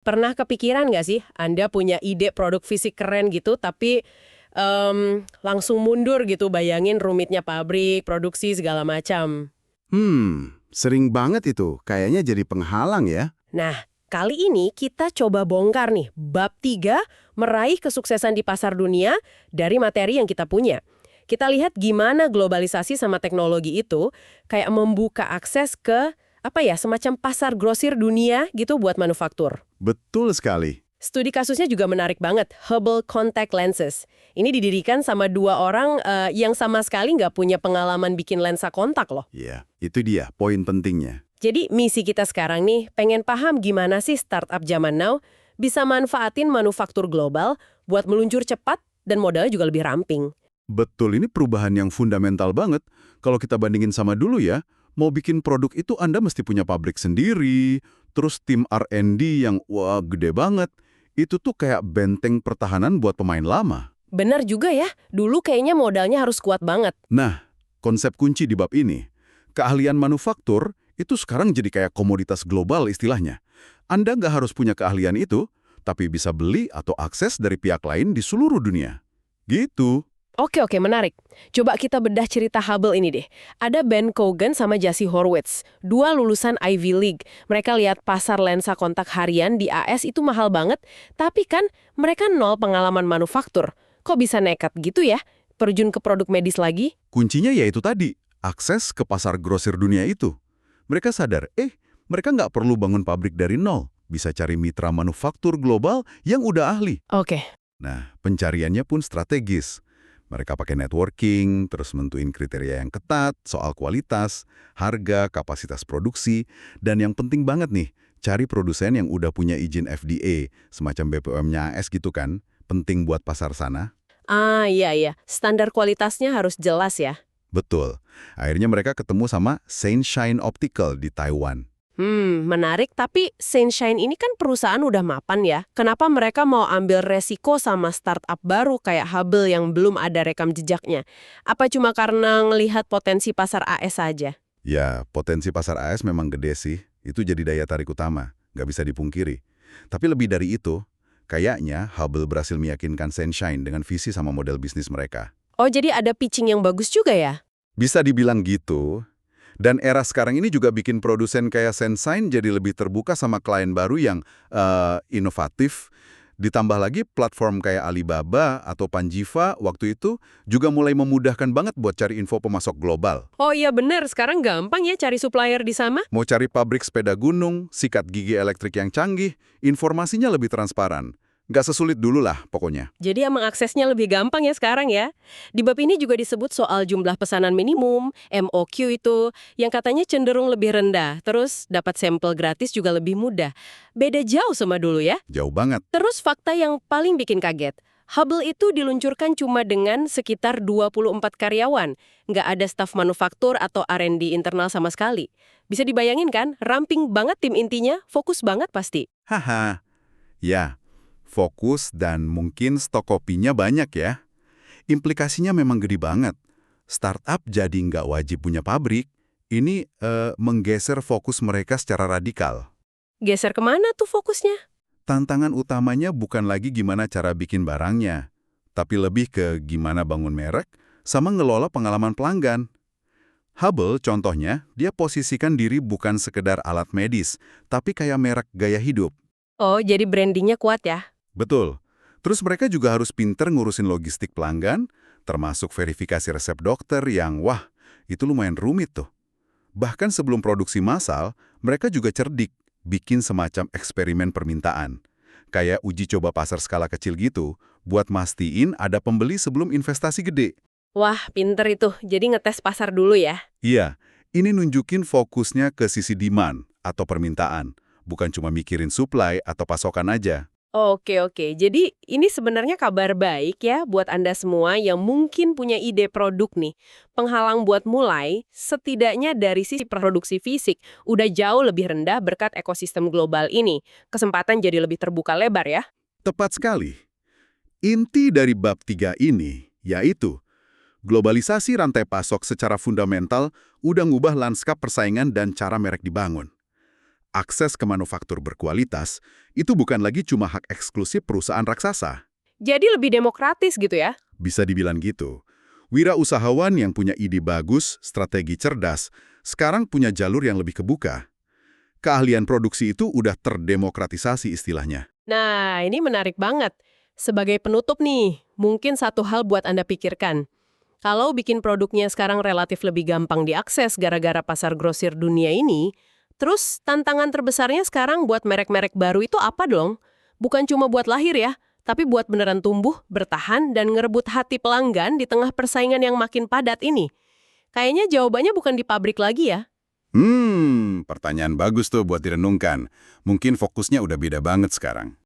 Pernah kepikiran nggak sih Anda punya ide produk fisik keren gitu, tapi langsung mundur gitu bayangin rumitnya pabrik, produksi segala macam. Sering banget itu. Kayaknya jadi penghalang ya. Nah, kali ini kita coba bongkar nih bab 3 meraih kesuksesan di pasar dunia dari materi yang kita punya. Kita lihat gimana globalisasi sama teknologi itu kayak membuka akses ke semacam pasar grosir dunia gitu buat manufaktur. Betul sekali. Studi kasusnya juga menarik banget, Hubble Contact Lenses. Ini didirikan sama dua orang yang sama sekali nggak punya pengalaman bikin lensa kontak loh. Iya, itu dia poin pentingnya. Jadi misi kita sekarang nih, pengen paham gimana sih startup zaman now bisa manfaatin manufaktur global buat meluncur cepat dan modalnya juga lebih ramping. Betul, ini perubahan yang fundamental banget. Kalau kita bandingin sama dulu ya, mau bikin produk itu Anda mesti punya pabrik sendiri, terus tim R&D yang wah gede banget. Itu tuh kayak benteng pertahanan buat pemain lama. Benar juga ya, dulu kayaknya modalnya harus kuat banget. Nah, konsep kunci di bab ini, keahlian manufaktur itu sekarang jadi kayak komoditas global istilahnya. Anda nggak harus punya keahlian itu, tapi bisa beli atau akses dari pihak lain di seluruh dunia. Gitu. Oke, menarik. Coba kita bedah cerita Hubble ini deh. Ada Ben Cogan sama Jesse Horwitz, dua lulusan Ivy League. Mereka lihat pasar lensa kontak harian di AS itu mahal banget, tapi kan mereka nol pengalaman manufaktur. Kok bisa nekat gitu ya? Terjun ke produk medis lagi? Kuncinya yaitu tadi, akses ke pasar grosir dunia itu. Mereka sadar, mereka nggak perlu bangun pabrik dari nol. Bisa cari mitra manufaktur global yang udah ahli. Oke. Nah, pencariannya pun strategis. Mereka pakai networking, terus menentuin kriteria yang ketat soal kualitas, harga, kapasitas produksi, dan yang penting banget nih, cari produsen yang udah punya izin FDA, semacam BPOM-nya AS gitu kan, penting buat pasar sana. Iya. Standar kualitasnya harus jelas ya. Betul. Akhirnya mereka ketemu sama Sunshine Optical di Taiwan. Menarik, tapi Sunshine ini kan perusahaan udah mapan ya. Kenapa mereka mau ambil resiko sama startup baru kayak Hubble yang belum ada rekam jejaknya? Apa cuma karena ngelihat potensi pasar AS saja? Ya, potensi pasar AS memang gede sih. Itu jadi daya tarik utama, nggak bisa dipungkiri. Tapi lebih dari itu, kayaknya Hubble berhasil meyakinkan Sunshine dengan visi sama model bisnis mereka. Oh, jadi ada pitching yang bagus juga ya? Bisa dibilang gitu. Dan era sekarang ini juga bikin produsen kayak Sunshine jadi lebih terbuka sama klien baru yang inovatif. Ditambah lagi platform kayak Alibaba atau Panjiva waktu itu juga mulai memudahkan banget buat cari info pemasok global. Oh iya bener, sekarang gampang ya cari supplier di sana? Mau cari pabrik sepeda gunung, sikat gigi elektrik yang canggih, informasinya lebih transparan. Nggak sesulit dulu lah pokoknya. Jadi emang aksesnya lebih gampang ya sekarang ya. Di bab ini juga disebut soal jumlah pesanan minimum, MOQ itu, yang katanya cenderung lebih rendah. Terus dapat sampel gratis juga lebih mudah. Beda jauh sama dulu ya. Jauh banget. Terus fakta yang paling bikin kaget. Hubble itu diluncurkan cuma dengan sekitar 24 karyawan. Nggak ada staf manufaktur atau R&D internal sama sekali. Bisa dibayangin kan, ramping banget tim intinya, fokus banget pasti. Haha, ya. Fokus dan mungkin stok kopinya banyak ya. Implikasinya memang gede banget. Startup jadi nggak wajib punya pabrik. Ini menggeser fokus mereka secara radikal. Geser kemana tuh fokusnya? Tantangan utamanya bukan lagi gimana cara bikin barangnya, tapi lebih ke gimana bangun merek sama ngelola pengalaman pelanggan. Hubble contohnya, dia posisikan diri bukan sekedar alat medis, tapi kayak merek gaya hidup. Oh, jadi brandingnya kuat ya? Betul. Terus mereka juga harus pinter ngurusin logistik pelanggan, termasuk verifikasi resep dokter yang, wah, itu lumayan rumit tuh. Bahkan sebelum produksi massal, mereka juga cerdik, bikin semacam eksperimen permintaan. Kayak uji coba pasar skala kecil gitu, buat mastiin ada pembeli sebelum investasi gede. Wah, pinter itu. Jadi ngetes pasar dulu ya? Iya, ini nunjukin fokusnya ke sisi demand atau permintaan, bukan cuma mikirin supply atau pasokan aja. Oke. Jadi ini sebenarnya kabar baik ya buat Anda semua yang mungkin punya ide produk nih. Penghalang buat mulai, setidaknya dari sisi produksi fisik, udah jauh lebih rendah berkat ekosistem global ini. Kesempatan jadi lebih terbuka lebar ya. Tepat sekali. Inti dari bab 3 ini, yaitu globalisasi rantai pasok secara fundamental udah ngubah lanskap persaingan dan cara merek dibangun. akses ke manufaktur berkualitas itu bukan lagi cuma hak eksklusif perusahaan raksasa. Jadi lebih demokratis gitu ya? Bisa dibilang gitu. Wirausahawan yang punya ide bagus, strategi cerdas, sekarang punya jalur yang lebih kebuka. Keahlian produksi itu udah terdemokratisasi istilahnya. Nah, ini menarik banget. Sebagai penutup nih, mungkin satu hal buat Anda pikirkan. Kalau bikin produknya sekarang relatif lebih gampang diakses gara-gara pasar grosir dunia ini, terus tantangan terbesarnya sekarang buat merek-merek baru itu apa dong? Bukan cuma buat lahir ya, tapi buat beneran tumbuh, bertahan, dan ngerebut hati pelanggan di tengah persaingan yang makin padat ini. Kayaknya jawabannya bukan di pabrik lagi ya. Pertanyaan bagus tuh buat direnungkan. Mungkin fokusnya udah beda banget sekarang.